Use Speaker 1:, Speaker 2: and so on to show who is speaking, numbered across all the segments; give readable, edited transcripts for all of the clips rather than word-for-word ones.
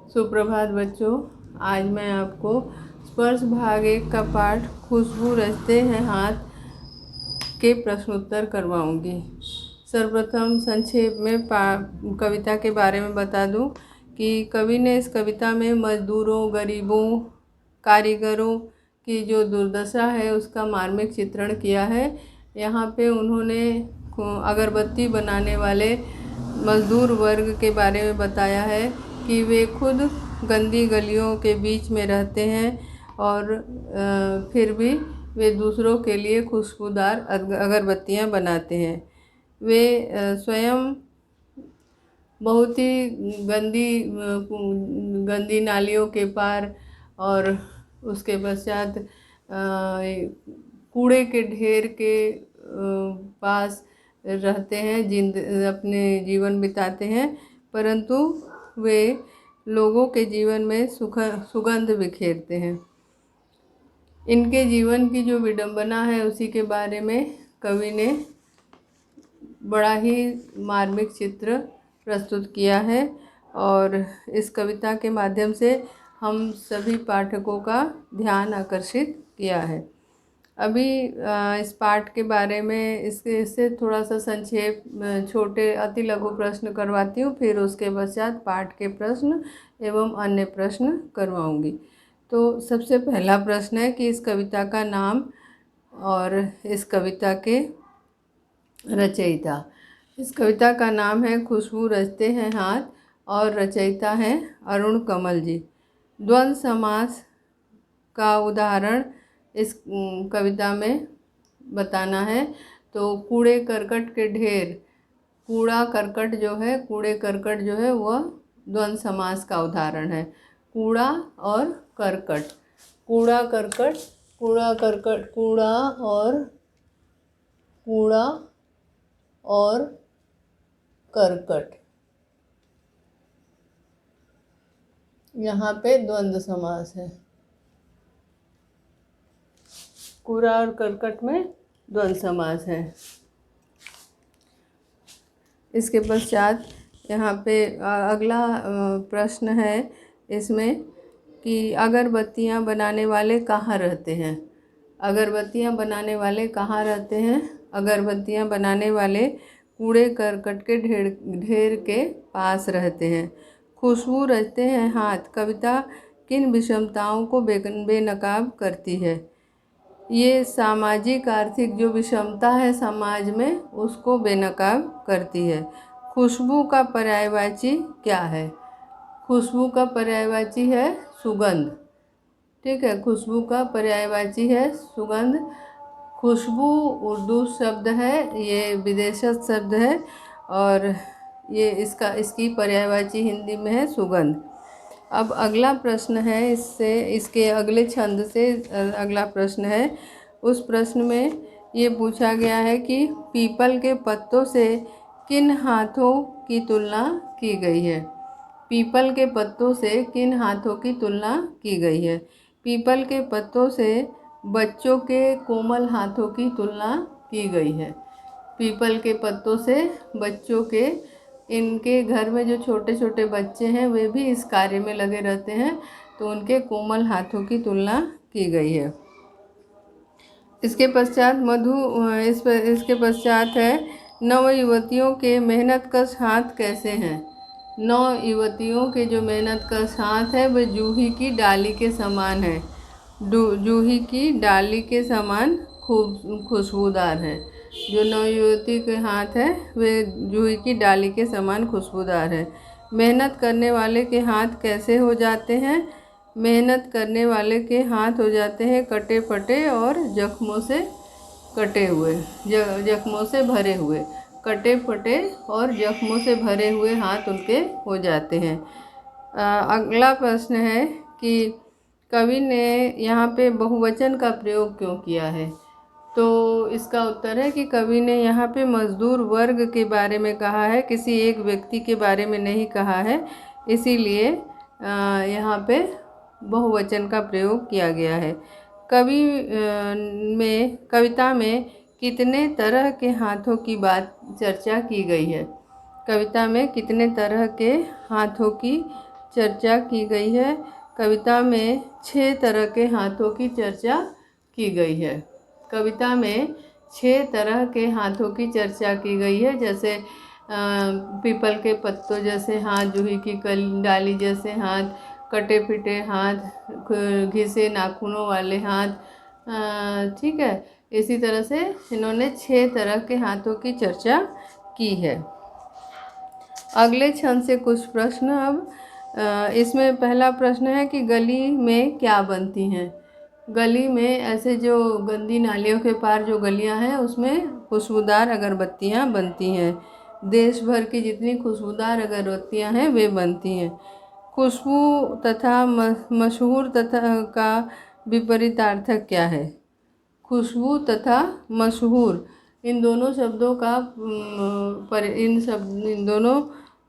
Speaker 1: सुप्रभात बच्चों। आज मैं आपको स्पर्श भाग 1 का पाठ खुशबू रचते हैं हाथ के प्रश्नोत्तर करवाऊंगी। सर्वप्रथम संक्षेप में कविता के बारे में बता दूं कि कवि ने इस कविता में मजदूरों, गरीबों, कारीगरों की जो दुर्दशा है उसका मार्मिक चित्रण किया है। यहाँ पे उन्होंने अगरबत्ती बनाने वाले मजदूर वर्ग के बारे में बताया है कि वे खुद गंदी गलियों के बीच में रहते हैं और फिर भी वे दूसरों के लिए खुशबूदार अगरबत्तियां बनाते हैं। वे स्वयं बहुत ही गंदी नालियों के पार और उसके पश्चात कूड़े के ढेर के पास रहते हैं, अपने जीवन बिताते हैं, परंतु वे लोगों के जीवन में सुगंध बिखेरते हैं। इनके जीवन की जो विडंबना है उसी के बारे में कवि ने बड़ा ही मार्मिक चित्र प्रस्तुत किया है और इस कविता के माध्यम से हम सभी पाठकों का ध्यान आकर्षित किया है। अभी इस पाठ के बारे में इससे थोड़ा सा संक्षेप छोटे अति लघु प्रश्न करवाती हूँ, फिर उसके पश्चात पाठ के प्रश्न एवं अन्य प्रश्न करवाऊँगी। तो सबसे पहला प्रश्न है कि इस कविता का नाम और इस कविता के रचयिता। इस कविता का नाम है खुशबू रचते हैं हाथ और रचयिता हैं अरुण कमल जी। द्वंद्व समास का उदाहरण इस कविता में बताना है। तो कूड़े करकट के ढेर, कूड़ा करकट जो है वह द्वंद्व समास का उदाहरण है। कूड़ा और करकट, कूड़ा करकट, कूड़ा करकट, कूड़ा और करकट, यहाँ पे द्वंद्व समास है। कूड़ा और करकट में द्वंद्व समास है। इसके पश्चात यहाँ पे अगला प्रश्न है इसमें कि अगरबत्तियाँ बनाने वाले कहाँ रहते हैं। अगरबत्तियाँ बनाने वाले कहाँ रहते हैं? अगरबत्तियाँ बनाने वाले कूड़े करकट के ढेर के पास रहते हैं। खुशबू रचते हैं हाथ कविता किन विषमताओं को बेनकाब करती है? ये सामाजिक आर्थिक जो विषमता है समाज में उसको बेनकाब करती है। खुशबू का पर्यायवाची क्या है? खुशबू का पर्यायवाची है सुगंध। ठीक है, खुशबू का पर्यायवाची है सुगंध। खुशबू उर्दू शब्द है, ये विदेशज शब्द है और ये इसकी पर्यायवाची हिंदी में है सुगंध। अब अगला प्रश्न है इसके अगले छंद से अगला प्रश्न है। उस प्रश्न में ये पूछा गया है कि पीपल के पत्तों से किन हाथों की तुलना की गई है? पीपल के पत्तों से किन हाथों की तुलना की गई है? पीपल के पत्तों से बच्चों के कोमल हाथों की तुलना की गई है। पीपल के पत्तों से बच्चों के, इनके घर में जो छोटे छोटे बच्चे हैं वे भी इस कार्य में लगे रहते हैं, तो उनके कोमल हाथों की तुलना की गई है। इसके पश्चात इसके पश्चात है नव युवतियों के मेहनतकश हाथ कैसे हैं? नौ युवतियों के जो मेहनतकश हाथ है वे जूही की डाली के समान है। जूही की डाली के समान खुशबूदार है। जो नवयुवती के हाथ है वे जूही की डाली के समान खुशबूदार है। मेहनत करने वाले के हाथ कैसे हो जाते हैं? मेहनत करने वाले के हाथ हो जाते हैं कटे फटे और जख्मों से कटे हुए, जख्मों से भरे हुए। कटे फटे और जख्मों से भरे हुए हाथ उनके हो जाते हैं। अगला प्रश्न है कि कवि ने यहाँ पे बहुवचन का प्रयोग क्यों किया है? तो इसका उत्तर है कि कवि ने यहाँ पे मजदूर वर्ग के बारे में कहा है, किसी एक व्यक्ति के बारे में नहीं कहा है, इसीलिए यहाँ पे बहुवचन का प्रयोग किया गया है। कविता में कितने तरह के हाथों की चर्चा की गई है? कविता में कितने तरह के हाथों की चर्चा की गई है। कविता में 6 तरह के हाथों की चर्चा की गई है। कविता में 6 तरह के हाथों की चर्चा की गई है, जैसे पीपल के पत्तों जैसे हाथ, जूही की डाली जैसे हाथ, कटे पिटे हाथ, घिसे नाखूनों वाले हाथ। ठीक है, इसी तरह से इन्होंने 6 तरह के हाथों की चर्चा की है। अगले छंद से कुछ प्रश्न। अब इसमें पहला प्रश्न है कि गली में क्या बनती हैं। गली में ऐसे जो गंदी नालियों के पार जो गलियां हैं उसमें खुशबूदार अगरबत्तियां बनती हैं। देश भर की जितनी खुशबूदार अगरबत्तियां हैं वे बनती हैं। खुशबू तथा मशहूर तथा का विपरीतार्थक क्या है। खुशबू तथा मशहूर, इन दोनों शब्दों का इन दोनों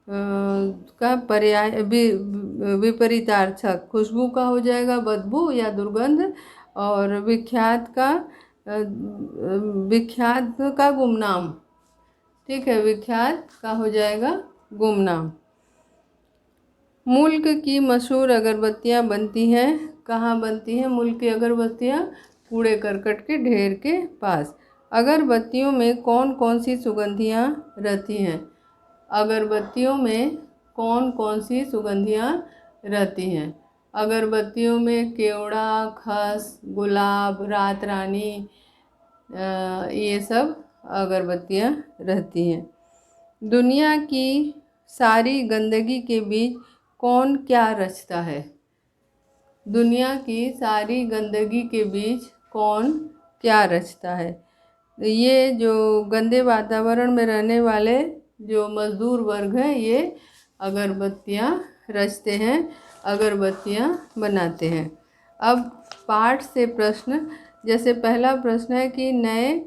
Speaker 1: का पर्याय विपरीतार्थक। खुशबू का हो जाएगा बदबू या दुर्गंध, और विख्यात का गुमनाम। ठीक है, विख्यात का हो जाएगा गुमनाम। मुल्क की मशहूर अगरबत्तियां बनती हैं। कहाँ बनती हैं मुल्क की अगरबत्तियां? कूड़े करकट के ढेर के पास। अगरबत्तियों में कौन कौन सी सुगंधियां रहती हैं? अगरबत्तियों में कौन कौन सी सुगंधियां रहती हैं? अगरबत्तियों में केवड़ा, खस, गुलाब, रात रानी, ये सब अगरबत्तियां रहती हैं। दुनिया की सारी गंदगी के बीच कौन क्या रचता है? दुनिया की सारी गंदगी के बीच कौन क्या रचता है? ये जो गंदे वातावरण में रहने वाले जो मजदूर वर्ग हैं, ये अगरबत्तियां रचते हैं, अगरबत्तियां बनाते हैं। अब पाठ से प्रश्न। जैसे पहला प्रश्न है कि नए,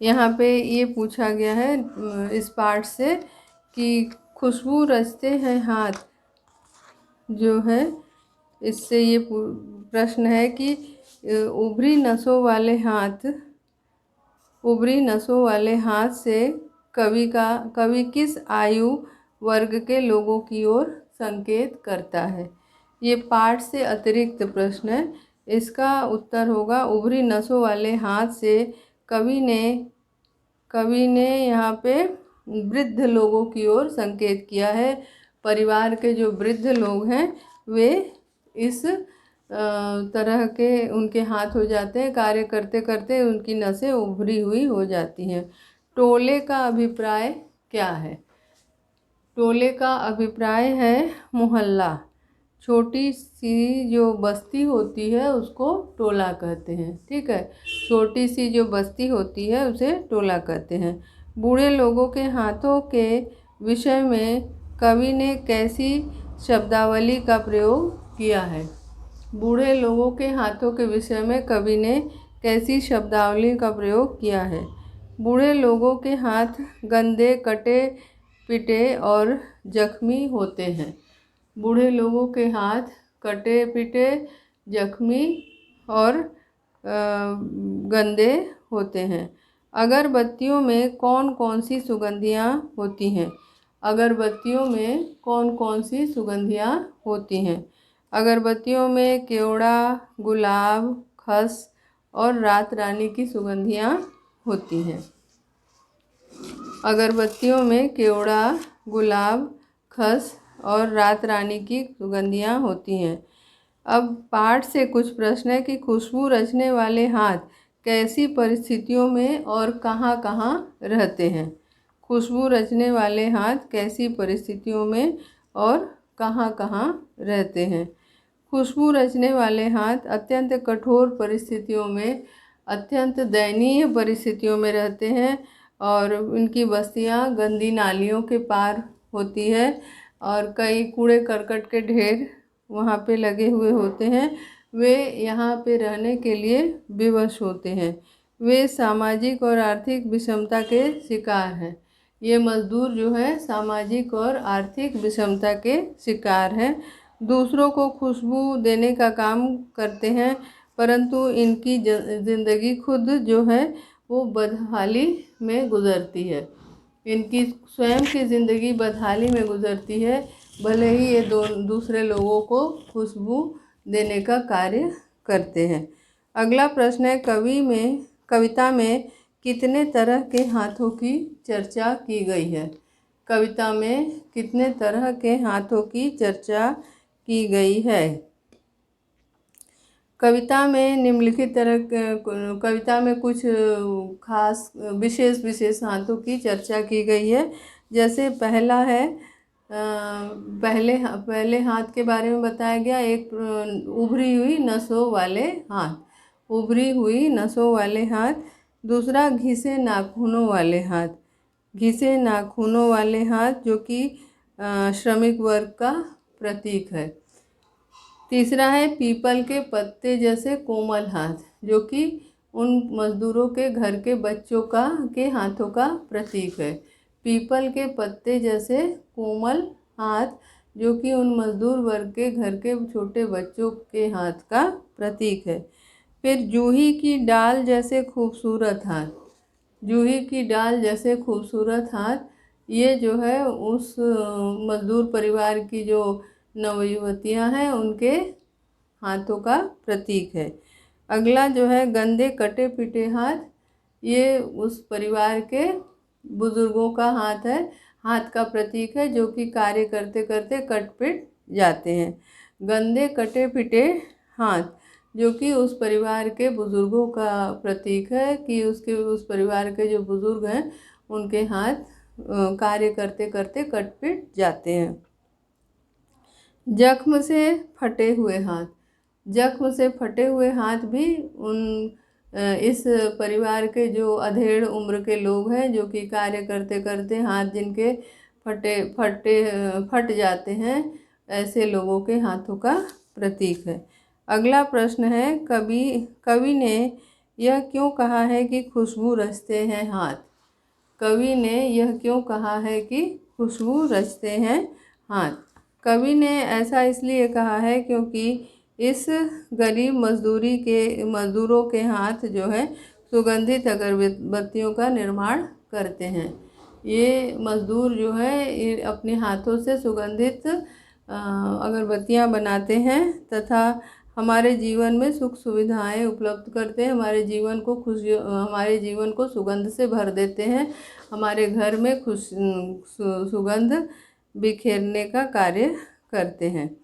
Speaker 1: यहाँ पे ये पूछा गया है इस पाठ से कि खुशबू रचते हैं हाथ जो है, इससे ये प्रश्न है कि उभरी नसों वाले हाथ से कवि किस आयु वर्ग के लोगों की ओर संकेत करता है। ये पाठ से अतिरिक्त प्रश्न है। इसका उत्तर होगा उभरी नसों वाले हाथ से कवि ने यहाँ पे वृद्ध लोगों की ओर संकेत किया है। परिवार के जो वृद्ध लोग हैं वे इस तरह के उनके हाथ हो जाते हैं, कार्य करते करते उनकी नसें उभरी हुई हो जाती हैं। टोले का अभिप्राय क्या है? टोले का अभिप्राय है मोहल्ला। छोटी सी जो बस्ती होती है उसको टोला कहते हैं। ठीक है, छोटी सी जो बस्ती होती है उसे टोला कहते हैं। बूढ़े लोगों के हाथों के विषय में कवि ने कैसी शब्दावली का प्रयोग किया है? बूढ़े लोगों के हाथों के विषय में कवि ने कैसी शब्दावली का प्रयोग किया है? बूढ़े लोगों के हाथ गंदे, कटे पिटे और जख्मी होते हैं। बूढ़े लोगों के हाथ कटे पिटे, जख्मी और गंदे होते हैं। अगरबत्तियों में कौन कौन सी सुगंधियाँ होती हैं? अगरबत्तियों में कौन कौन सी सुगंधियाँ होती हैं? अगरबत्तियों में केवड़ा, गुलाब, खस और रात रानी की सुगंधियाँ होती हैं। अगरबत्तियों में केवड़ा, गुलाब, खस और रात रानी की सुगंधियाँ होती हैं। अब पाठ से कुछ प्रश्न है कि खुशबू रचने वाले हाथ कैसी परिस्थितियों में और कहाँ कहाँ रहते हैं? खुशबू रचने वाले हाथ कैसी परिस्थितियों में और कहाँ कहाँ रहते हैं? खुशबू रचने वाले हाथ अत्यंत कठोर परिस्थितियों में, अत्यंत दयनीय परिस्थितियों में रहते हैं और उनकी बस्तियाँ गंदी नालियों के पार होती है और कई कूड़े करकट के ढेर वहाँ पे लगे हुए होते हैं। वे यहाँ पे रहने के लिए विवश होते हैं। वे सामाजिक और आर्थिक विषमता के शिकार हैं। ये मजदूर जो है सामाजिक और आर्थिक विषमता के शिकार हैं। दूसरों को खुशबू देने का काम करते हैं, परंतु इनकी ज़िंदगी खुद जो है वो बदहाली में गुजरती है। इनकी स्वयं की ज़िंदगी बदहाली में गुजरती है। भले ही ये दूसरे लोगों को खुशबू देने का कार्य करते हैं। अगला प्रश्न है, कविता में कितने तरह के हाथों की चर्चा की गई है? कविता में कितने तरह के हाथों की चर्चा की गई है? कविता में निम्नलिखित कविता में कुछ खास विशेष हाथों की चर्चा की गई है। जैसे पहला है, पहले हाथ के बारे में बताया गया, एक उभरी हुई नसों वाले हाथ, उभरी हुई नसों वाले हाथ। दूसरा, घिसे नाखूनों वाले हाथ, घिसे नाखूनों वाले हाथ जो कि श्रमिक वर्ग का प्रतीक है। तीसरा है, पीपल के पत्ते जैसे कोमल हाथ, जो कि उन मजदूरों के घर के बच्चों के हाथों का प्रतीक है। पीपल के पत्ते जैसे कोमल हाथ जो कि उन मजदूर वर्ग के घर के छोटे बच्चों के हाथ का प्रतीक है। फिर जूही की डाल जैसे खूबसूरत हाथ, जूही की डाल जैसे खूबसूरत हाथ, ये जो है उस मजदूर परिवार की जो नवयुवतियां हैं उनके हाथों का प्रतीक है। अगला जो है, गंदे कटे पिटे हाथ, ये उस परिवार के बुजुर्गों का हाथ का प्रतीक है जो कि कार्य करते करते कट पिट जाते हैं। गंदे कटे पिटे हाथ जो कि उस परिवार के बुजुर्गों का प्रतीक है कि उस परिवार के जो बुजुर्ग हैं उनके हाथ कार्य करते करते कट पिट जाते हैं। जख्म से फटे हुए हाथ, जख्म से फटे हुए हाथ भी इस परिवार के जो अधेड़ उम्र के लोग हैं जो कि कार्य करते करते हाथ जिनके फट जाते हैं, ऐसे लोगों के हाथों का प्रतीक है। अगला प्रश्न है, कवि ने यह क्यों कहा है कि खुशबू रचते हैं हाथ? कवि ने यह क्यों कहा है कि खुशबू रचते हैं हाथ? कवि ने ऐसा इसलिए कहा है क्योंकि इस गरीब मजदूरों के हाथ जो है सुगंधित अगरबत्तियों का निर्माण करते हैं। ये मजदूर जो है अपने हाथों से सुगंधित अगरबत्तियां बनाते हैं तथा हमारे जीवन में सुख सुविधाएं उपलब्ध करते हैं, हमारे जीवन को सुगंध से भर देते हैं, हमारे घर में सुगंध बिखेरने का कार्य करते हैं,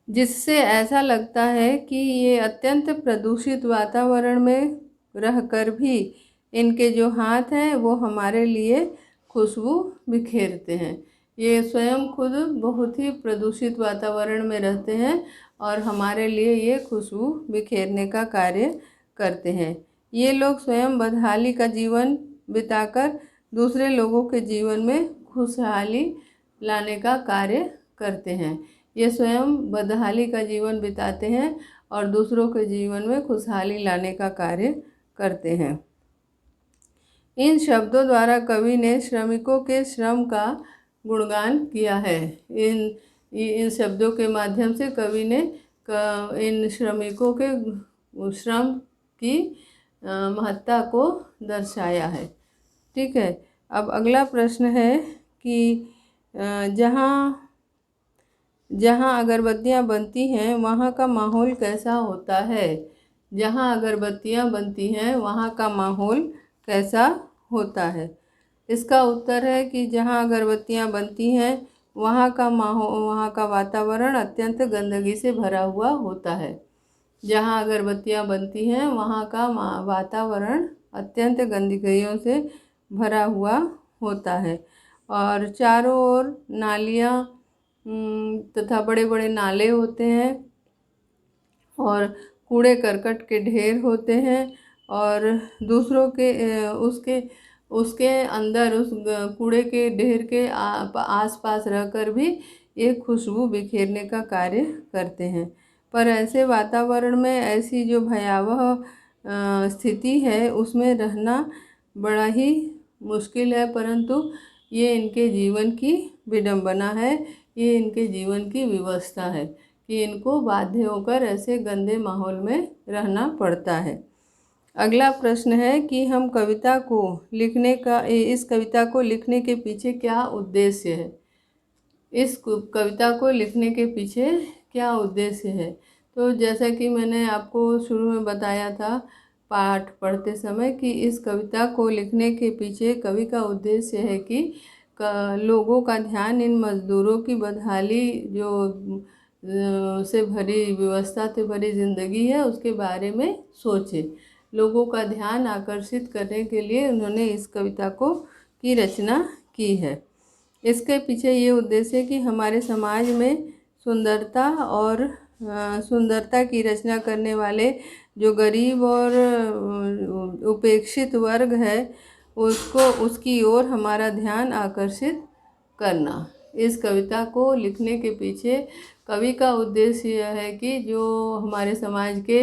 Speaker 1: जिससे ऐसा लगता है कि ये अत्यंत प्रदूषित वातावरण में रहकर भी इनके जो हाथ हैं वो हमारे लिए खुशबू बिखेरते हैं। ये स्वयं खुद बहुत ही प्रदूषित वातावरण में रहते हैं और हमारे लिए ये खुशबू बिखेरने का कार्य करते हैं। ये लोग स्वयं बदहाली का जीवन बिताकर दूसरे लोगों के जीवन में खुशहाली लाने का कार्य करते हैं। ये स्वयं बदहाली का जीवन बिताते हैं और दूसरों के जीवन में खुशहाली लाने का कार्य करते हैं। इन शब्दों द्वारा कवि ने श्रमिकों के श्रम का गुणगान किया है। इन शब्दों के माध्यम से कवि ने इन श्रमिकों के श्रम की महत्ता को दर्शाया है। ठीक है, अब अगला प्रश्न है कि जहाँ अगरबत्तियाँ बनती हैं वहाँ का माहौल कैसा होता है? जहाँ अगरबत्तियाँ बनती हैं वहाँ का माहौल कैसा होता है? इसका उत्तर है कि जहाँ अगरबत्तियाँ बनती हैं वहाँ का वातावरण अत्यंत गंदगी से भरा हुआ होता है। जहाँ अगरबत्तियाँ बनती हैं वहाँ का वातावरण अत्यंत गंदगियों से भरा हुआ होता है और चारों ओर नालियाँ तथा बड़े बड़े नाले होते हैं और कूड़े करकट के ढेर होते हैं और दूसरों के उसके अंदर उस कूड़े के ढेर के आसपास रहकर भी ये खुशबू बिखेरने का कार्य करते हैं। पर ऐसे वातावरण में ऐसी जो भयावह स्थिति है उसमें रहना बड़ा ही मुश्किल है, परंतु ये इनके जीवन की विडंबना है, ये इनके जीवन की व्यवस्था है कि इनको बाध्य होकर ऐसे गंदे माहौल में रहना पड़ता है। अगला प्रश्न है कि इस कविता को लिखने के पीछे क्या उद्देश्य है? इस कविता को लिखने के पीछे क्या उद्देश्य है। तो जैसा कि मैंने आपको शुरू में बताया था पाठ पढ़ते समय कि इस कविता को लिखने के पीछे कवि का उद्देश्य है कि लोगों का ध्यान इन मजदूरों की बदहाली जो से भरी व्यवस्था से भरी ज़िंदगी है उसके बारे में सोचे। लोगों का ध्यान आकर्षित करने के लिए उन्होंने इस कविता की रचना की है। इसके पीछे ये उद्देश्य है कि हमारे समाज में सुंदरता की रचना करने वाले जो गरीब और उपेक्षित वर्ग है उसकी ओर हमारा ध्यान आकर्षित करना। इस कविता को लिखने के पीछे कवि का उद्देश्य यह है कि जो हमारे समाज के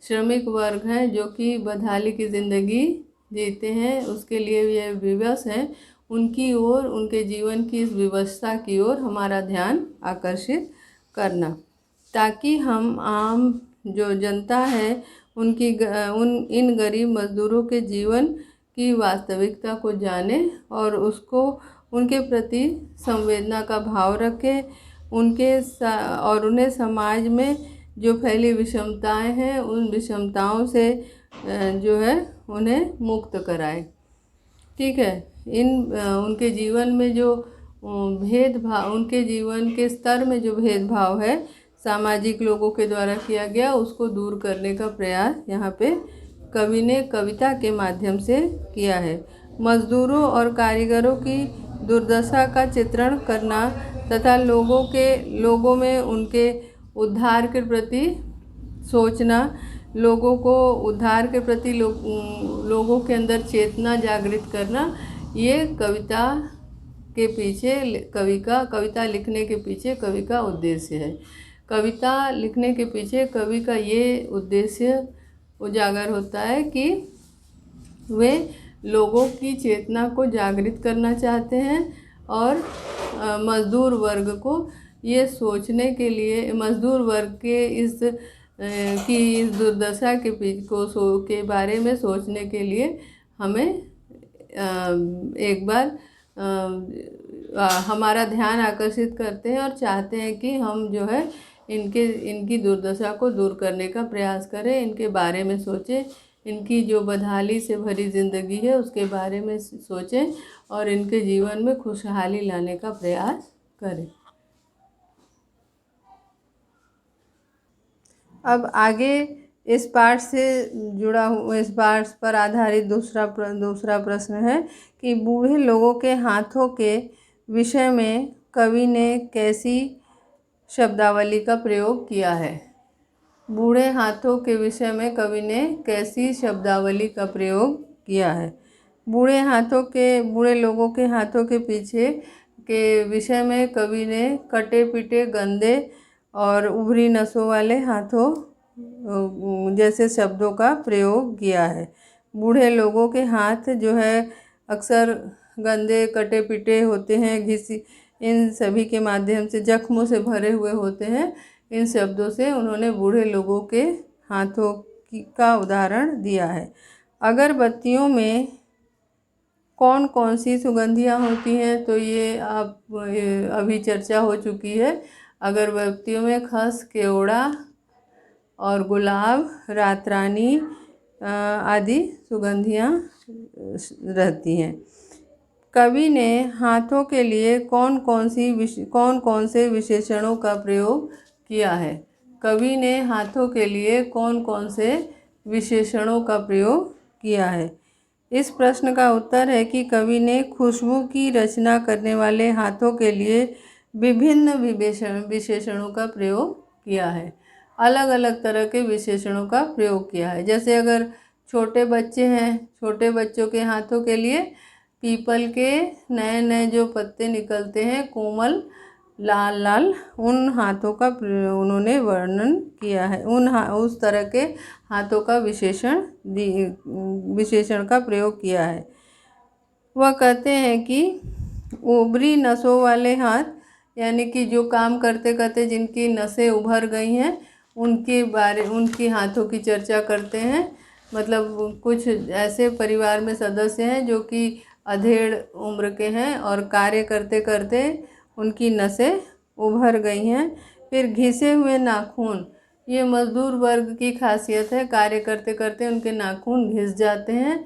Speaker 1: श्रमिक वर्ग हैं जो कि बदहाली की ज़िंदगी जीते हैं उसके लिए ये विवश हैं, उनकी ओर उनके जीवन की इस व्यवस्था की ओर हमारा ध्यान आकर्षित करना, ताकि हम आम जो जनता है इन गरीब मजदूरों के जीवन की वास्तविकता को जाने और उनके प्रति संवेदना का भाव रखें, और उन्हें समाज में जो फैली विषमताएं हैं उन विषमताओं से जो है उन्हें मुक्त कराएं। ठीक है। उनके जीवन में जो भेदभाव, उनके जीवन के स्तर में जो भेदभाव है सामाजिक लोगों के द्वारा किया गया उसको दूर करने का प्रयास यहाँ पे कवि ने कविता के माध्यम से किया है। मजदूरों और कारीगरों की दुर्दशा का चित्रण करना तथा लोगों में उनके उद्धार के प्रति सोचना, लोगों को उद्धार के प्रति लोगों के अंदर चेतना जागृत करना, ये कविता के पीछे कविता लिखने के पीछे कवि का उद्देश्य है। कविता लिखने के पीछे कवि का ये उद्देश्य उजागर होता है कि वे लोगों की चेतना को जागृत करना चाहते हैं और मजदूर वर्ग को ये सोचने के लिए, मजदूर वर्ग के इस दुर्दशा के बारे में सोचने के लिए हमें एक बार हमारा ध्यान आकर्षित करते हैं और चाहते हैं कि हम जो है इनकी दुर्दशा को दूर करने का प्रयास करें, इनके बारे में सोचें, इनकी जो बदहाली से भरी ज़िंदगी है उसके बारे में सोचें और इनके जीवन में खुशहाली लाने का प्रयास करें। अब आगे इस पाठ से जुड़ा हुआ, इस पाठ पर आधारित दूसरा प्रश्न है कि बूढ़े लोगों के हाथों के विषय में कवि ने कैसी शब्दावली का प्रयोग किया है। बूढ़े हाथों के विषय में कवि ने कैसी शब्दावली का प्रयोग किया है। बूढ़े लोगों के हाथों के पीछे के विषय में कवि ने कटे पिटे गंदे और उभरी नसों वाले हाथों जैसे शब्दों का प्रयोग किया है। बूढ़े लोगों के हाथ जो है अक्सर गंदे कटे पिटे होते हैं, इन सभी के माध्यम से जख्मों से भरे हुए होते हैं। इन शब्दों से उन्होंने बूढ़े लोगों के हाथों का उदाहरण दिया है। अगरबत्तियों में कौन कौन सी सुगंधियाँ होती हैं, तो ये अभी चर्चा हो चुकी है। अगरबत्तियों में खस, केवड़ा और गुलाब, रातरानी आदि सुगंधियाँ रहती हैं। कवि ने हाथों के लिए कौन कौन से विशेषणों का प्रयोग किया है। कवि ने हाथों के लिए कौन कौन से विशेषणों का प्रयोग किया है। इस प्रश्न का उत्तर है कि कवि ने खुशबू की रचना करने वाले हाथों के लिए विभिन्न विशेषणों का प्रयोग किया है। अलग अलग तरह के विशेषणों का प्रयोग किया है। जैसे अगर छोटे बच्चे हैं, छोटे बच्चों के हाथों के लिए पीपल के नए नए जो पत्ते निकलते हैं, कोमल लाल लाल, उन हाथों का उन्होंने वर्णन किया है। उस तरह के हाथों का विशेषण का प्रयोग किया है। वह कहते हैं कि उभरी नसों वाले हाथ, यानी कि जो काम करते करते जिनकी नसें उभर गई हैं उनकी हाथों की चर्चा करते हैं। मतलब कुछ ऐसे परिवार में सदस्य हैं जो कि अधेड़ उम्र के हैं और कार्य करते करते उनकी नसें उभर गई हैं। फिर घिसे हुए नाखून, ये मजदूर वर्ग की खासियत है, कार्य करते करते उनके नाखून घिस जाते हैं।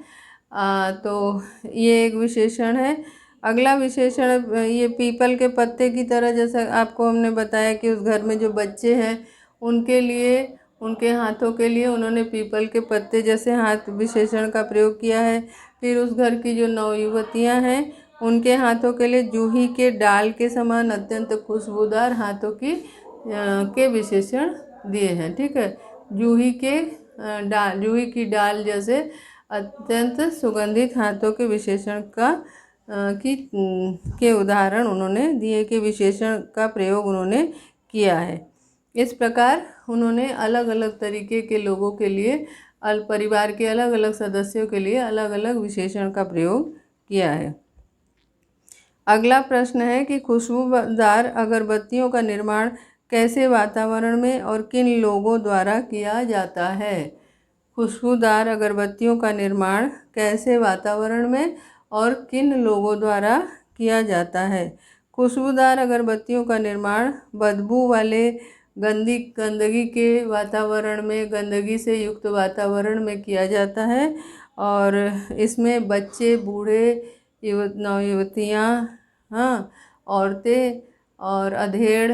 Speaker 1: तो ये एक विशेषण है। अगला विशेषण, ये पीपल के पत्ते की तरह, जैसा आपको हमने बताया कि उस घर में जो बच्चे हैं उनके लिए, उनके हाथों के लिए उन्होंने पीपल के पत्ते जैसे हाथ विशेषण का प्रयोग किया है। फिर उस घर की जो नवयुवतियाँ हैं उनके हाथों के लिए जूही के डाल के समान अत्यंत खुशबूदार हाथों के विशेषण दिए हैं। ठीक है, जूही की डाल जैसे अत्यंत सुगंधित हाथों के विशेषण के उदाहरण उन्होंने दिए, के विशेषण का प्रयोग उन्होंने किया है। इस प्रकार उन्होंने अलग अलग तरीके के लोगों के लिए, परिवार के अलग अलग सदस्यों के लिए अलग अलग विशेषण का प्रयोग किया है। अगला प्रश्न है कि खुशबूदार अगरबत्तियों का निर्माण कैसे वातावरण में और किन लोगों द्वारा किया जाता है। खुशबूदार अगरबत्तियों का निर्माण कैसे वातावरण में और किन लोगों द्वारा किया जाता है। खुशबूदार अगरबत्तियों का निर्माण बदबू वाले गंदगी के वातावरण में, गंदगी से युक्त वातावरण में किया जाता है, और इसमें बच्चे, बूढ़े, नवयुवतियाँ, हाँ, औरतें और अधेड़,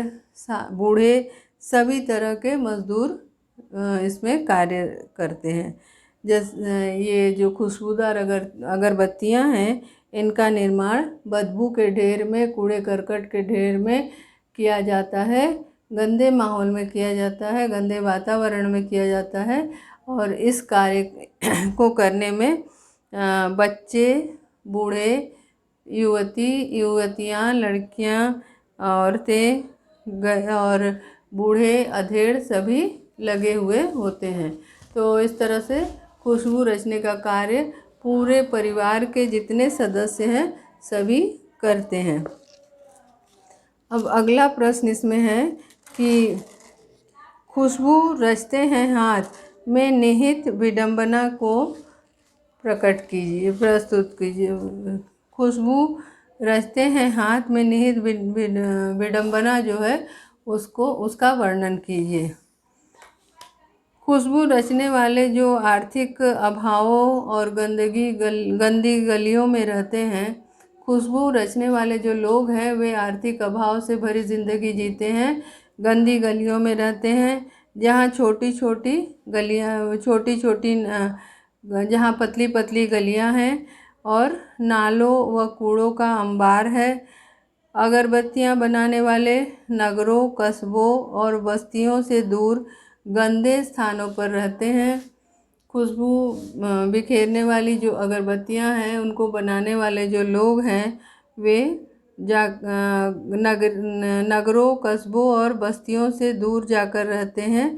Speaker 1: बूढ़े, सभी तरह के मजदूर इसमें कार्य करते हैं। ये जो खुशबूदार अगरबत्तियाँ हैं, इनका निर्माण बदबू के ढेर में, कूड़े करकट के ढेर में किया जाता है, गंदे माहौल में किया जाता है, गंदे वातावरण में किया जाता है। और इस कार्य को करने में बच्चे, बूढ़े, युवतियाँ, लड़कियाँ, औरतें और बूढ़े, अधेड़ सभी लगे हुए होते हैं। तो इस तरह से खुशबू रचने का कार्य पूरे परिवार के जितने सदस्य हैं सभी करते हैं। अब अगला प्रश्न इसमें है कि खुशबू रचते हैं हाथ में निहित विडंबना को प्रस्तुत कीजिए। खुशबू रचते हैं हाथ में निहित विडंबना जो है उसका वर्णन कीजिए। खुशबू रचने वाले जो आर्थिक अभावों और गंदी गलियों में रहते हैं, खुशबू रचने वाले जो लोग हैं वे आर्थिक अभाव से भरी जिंदगी जीते हैं, गंदी गलियों में रहते हैं, जहाँ छोटी छोटी जहाँ पतली पतली गलियाँ हैं और नालों व कूड़ों का अंबार है। अगरबत्तियाँ बनाने वाले नगरों, कस्बों और बस्तियों से दूर गंदे स्थानों पर रहते हैं। खुशबू बिखेरने वाली जो अगरबत्तियाँ हैं उनको बनाने वाले जो लोग हैं वे नगरों, कस्बों और बस्तियों से दूर जाकर रहते हैं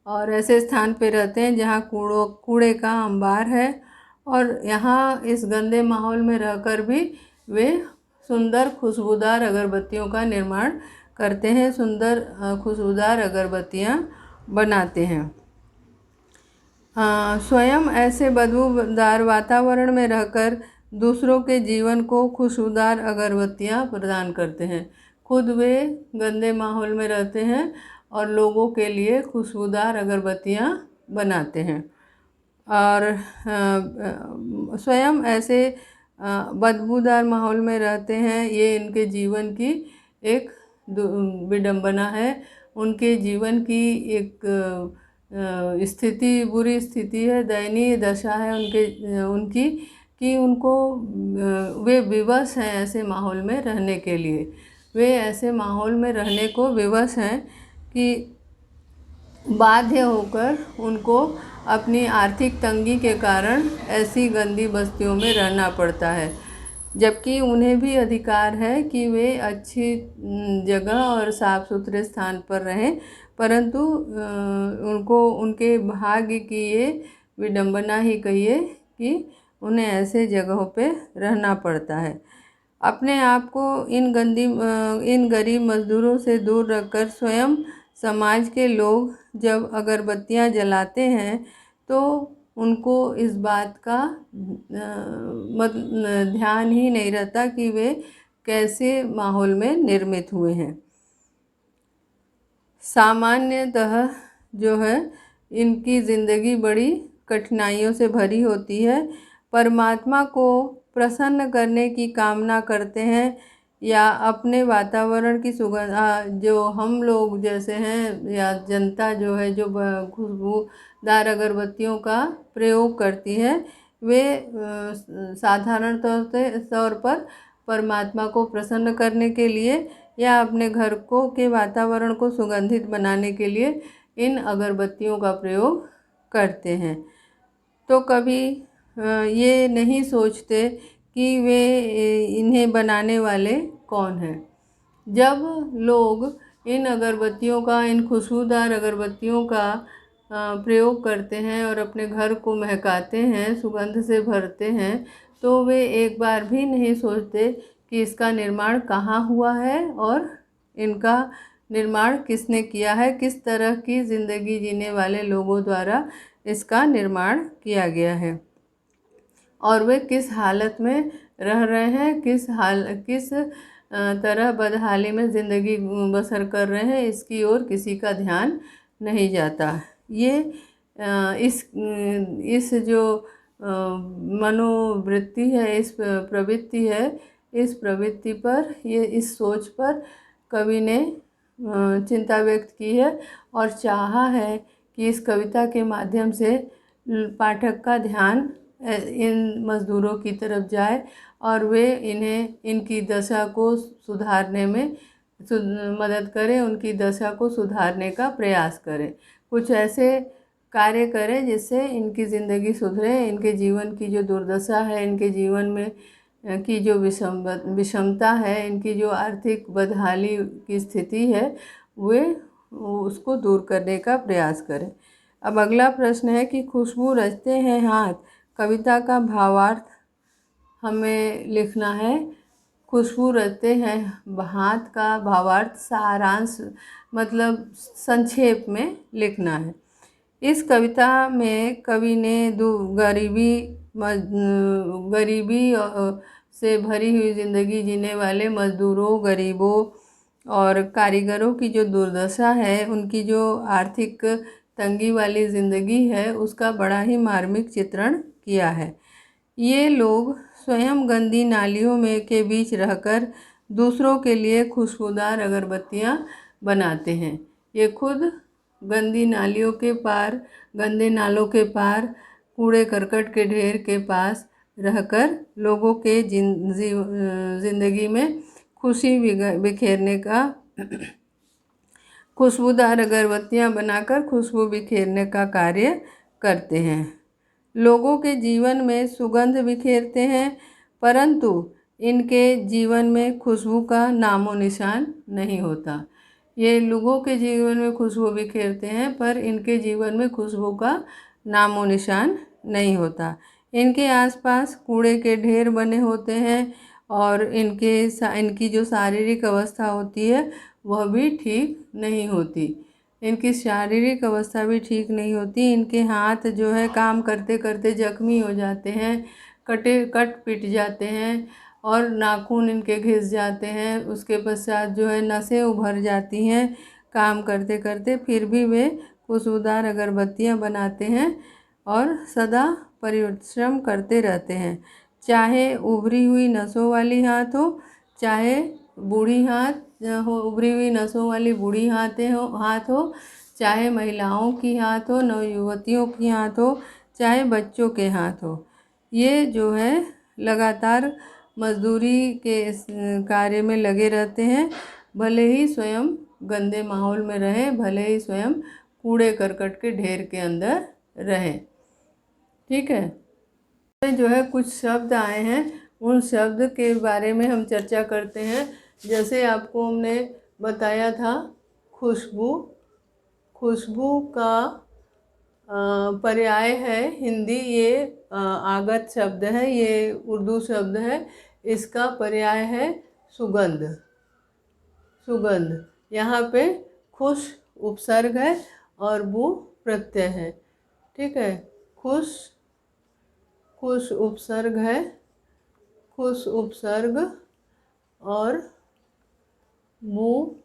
Speaker 1: और ऐसे स्थान पे रहते हैं जहाँ कूड़े का अंबार है, और यहाँ इस गंदे माहौल में रहकर भी वे सुंदर खुशबूदार अगरबत्तियों का निर्माण करते हैं, सुंदर खुशबूदार अगरबत्तियाँ बनाते हैं। स्वयं ऐसे बदबूदार वातावरण में रहकर दूसरों के जीवन को खुशबूदार अगरबत्तियाँ प्रदान करते हैं। खुद वे गंदे माहौल में रहते हैं और लोगों के लिए खुशबूदार अगरबत्तियाँ बनाते हैं, और स्वयं ऐसे बदबूदार माहौल में रहते हैं। ये इनके जीवन की एक विडंबना है, उनके जीवन की एक स्थिति, बुरी स्थिति है, दयनीय दशा है उनकी कि उनको वे विवश हैं ऐसे माहौल में रहने के लिए। वे ऐसे माहौल में रहने को विवश हैं कि बाध्य होकर उनको अपनी आर्थिक तंगी के कारण ऐसी गंदी बस्तियों में रहना पड़ता है, जबकि उन्हें भी अधिकार है कि वे अच्छी जगह और साफ सुथरे स्थान पर रहें, परंतु उनको उनके भाग्य की ये विडंबना ही कहिए कि उन्हें ऐसे जगहों पे रहना पड़ता है। अपने आप को इन गरीब मजदूरों से दूर रखकर स्वयं समाज के लोग जब अगरबत्तियां जलाते हैं तो उनको इस बात का ध्यान ही नहीं रहता कि वे कैसे माहौल में निर्मित हुए हैं। सामान्यतः जो है इनकी ज़िंदगी बड़ी कठिनाइयों से भरी होती है। परमात्मा को प्रसन्न करने की कामना करते हैं या अपने वातावरण की सुगंध, जो हम लोग जैसे हैं या जनता जो है जो खुशबूदार अगरबत्तियों का प्रयोग करती है, वे साधारण तौर पर परमात्मा को प्रसन्न करने के लिए या अपने घर को के वातावरण को सुगंधित बनाने के लिए इन अगरबत्तियों का प्रयोग करते हैं। तो कभी ये नहीं सोचते कि वे इन्हें बनाने वाले कौन हैं। जब लोग इन अगरबत्तियों का, इन खुशबूदार अगरबत्तियों का प्रयोग करते हैं और अपने घर को महकाते हैं, सुगंध से भरते हैं, तो वे एक बार भी नहीं सोचते कि इसका निर्माण कहाँ हुआ है और इनका निर्माण किसने किया है, किस तरह की ज़िंदगी जीने वाले लोगों द्वारा इसका निर्माण किया गया है और वे किस हालत में रह रहे हैं, किस तरह बदहाली में ज़िंदगी बसर कर रहे हैं, इसकी ओर किसी का ध्यान नहीं जाता। ये इस जो मनोवृत्ति है, इस प्रवृत्ति है, इस प्रवृत्ति पर, ये इस सोच पर कवि ने चिंता व्यक्त की है और चाहा है कि इस कविता के माध्यम से पाठक का ध्यान इन मज़दूरों की तरफ जाए और वे इनकी दशा को सुधारने में मदद करें, उनकी दशा को सुधारने का प्रयास करें, कुछ ऐसे कार्य करें जिससे इनकी ज़िंदगी सुधरे, इनके जीवन की जो दुर्दशा है, इनके जीवन में की जो विषमता है, इनकी जो आर्थिक बदहाली की स्थिति है, वे उसको दूर करने का प्रयास करें। अब अगला प्रश्न है कि खुशबू रचते हैं हाथ, कविता का भावार्थ हमें लिखना है। खुशबू रचते हैं हाथ का भावार्थ सारांश मतलब संक्षेप में लिखना है। इस कविता में कवि ने गरीबी से भरी हुई ज़िंदगी जीने वाले मज़दूरों, गरीबों और कारीगरों की जो दुर्दशा है, उनकी जो आर्थिक तंगी वाली ज़िंदगी है, उसका बड़ा ही मार्मिक चित्रण किया है। ये लोग स्वयं गंदी नालियों में के बीच रहकर दूसरों के लिए खुशबूदार अगरबत्तियां बनाते हैं। ये खुद गंदी नालियों के पार, गंदे नालों के पार, कूड़े करकट के ढेर के पास रहकर लोगों के ज़िंदगी में खुशी बिखेरने का खुशबूदार अगरबत्तियां बनाकर खुशबू बिखेरने का कार्य करते हैं। लोगों के जीवन में सुगंध बिखेरते हैं, परंतु इनके जीवन में खुशबू का नामो निशान नहीं होता। ये लोगों के जीवन में खुशबू बिखेरते हैं पर इनके जीवन में खुशबू का नामो निशान नहीं होता। इनके आसपास कूड़े के ढेर बने होते हैं और इनकी जो शारीरिक अवस्था होती है वह भी ठीक नहीं होती। इनकी शारीरिक अवस्था भी ठीक नहीं होती। इनके हाथ जो है काम करते करते जख्मी हो जाते हैं, कट पिट जाते हैं और नाखून इनके घिस जाते हैं। उसके पश्चात जो है नसें उभर जाती हैं काम करते करते, फिर भी वे खुशबूदार अगरबत्तियां बनाते हैं और सदा परिश्रम करते रहते हैं। चाहे उभरी हुई नसों वाली हाथ हो, चाहे बूढ़ी हाथ हो, उभरी हुई नसों वाली बूढ़ी हाथ हो, चाहे महिलाओं की हाथ हो, नवयुवतियों की हाथ हो, चाहे बच्चों के हाथ हो, ये जो है लगातार मजदूरी के कार्य में लगे रहते हैं। भले ही स्वयं गंदे माहौल में रहें, भले ही स्वयं कूड़े करकट के ढेर के अंदर रहें। ठीक है, जो है कुछ शब्द आए हैं, उन शब्द के बारे में हम चर्चा करते हैं। जैसे आपको हमने बताया था खुशबू, खुशबू का पर्याय है हिंदी, ये आगत शब्द है, ये उर्दू शब्द है, इसका पर्याय है सुगंध। सुगंध, यहाँ पे खुश उपसर्ग है और बू प्रत्यय है। ठीक है, खुश उपसर्ग है, खुश उपसर्ग और बू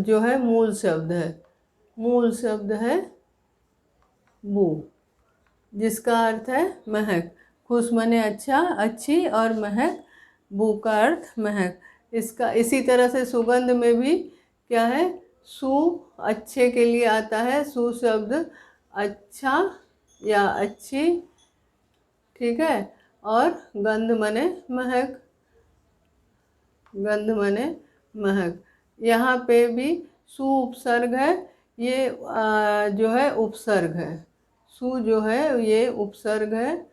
Speaker 1: जो है मूल शब्द है, मूल शब्द है बू, जिसका अर्थ है महक। खुश माने अच्छा, अच्छी, और महक, बू का अर्थ महक। इसका इसी तरह से सुगंध में भी क्या है, सु अच्छे के लिए आता है, सु शब्द अच्छा या अच्छी, ठीक है। और गंध माने महक, गंध माने महक। यहाँ पे भी सु उपसर्ग है, ये जो है उपसर्ग है, सु जो है ये उपसर्ग है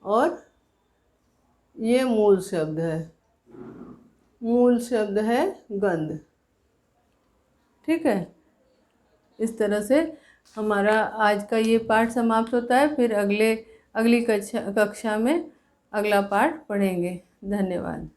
Speaker 1: और ये मूल शब्द है, मूल शब्द है गंध, ठीक है। इस तरह से हमारा आज का ये पाठ समाप्त होता है। फिर अगली कक्षा में अगला पाठ पढ़ेंगे। धन्यवाद।